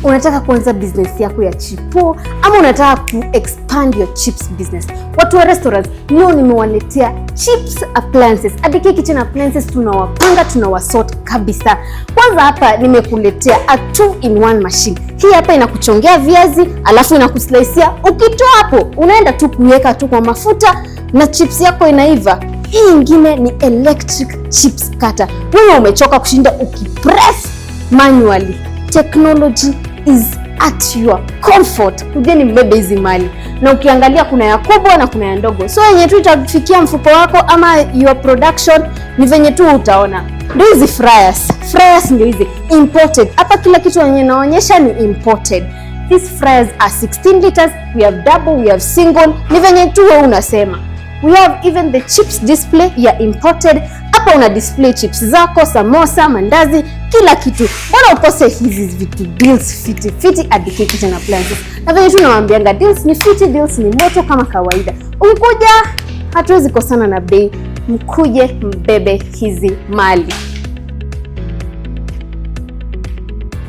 unataka kuanza business yako ya chipo ama unataka ku-expand your chips business. Watu wa restaurants, leo nimewaletea chips appliances. Adike kitchen appliances tunawapanga, tunawasort kabisa. Kwanza hapa nimekuletea a 2-in-1 machine. Hii hapa inakuchongea viazi, alafu inakuslicea. Ukitoa hapo, unaenda tu kuweka tu kwa mafuta na chips yako inaiva. Hii nyingine ni electric chips cutter. Wewe umechoka kushinda ukipress manually. Technology is at your comfort. Kujeni mbebe hizi mali. Na ukiangalia kuna ya kubwa na kuna ya ndogo. So yenye tu itafikia mfuko wako ama your production ni venye tu utaona. Ndio hizi fryers. Fryers ndio hizi imported. Hapa kila kitu yenye naonyesha ni imported. These fryers are 16 liters. We have double, we have single. Ni venye tu wewe unasema. We have even the chips display ya imported. Hapa una display chips zako, samosa, mandazi, kila kitu. Bora ukose hizi vitu deals fiti Adike Kitchen Appliances. Na venye tu nawaambianga deals ni fiti, deals ni moto kama kawaida. Ukikuja hatuwezi kosana na bei. Mkuje mbebe hizi mali.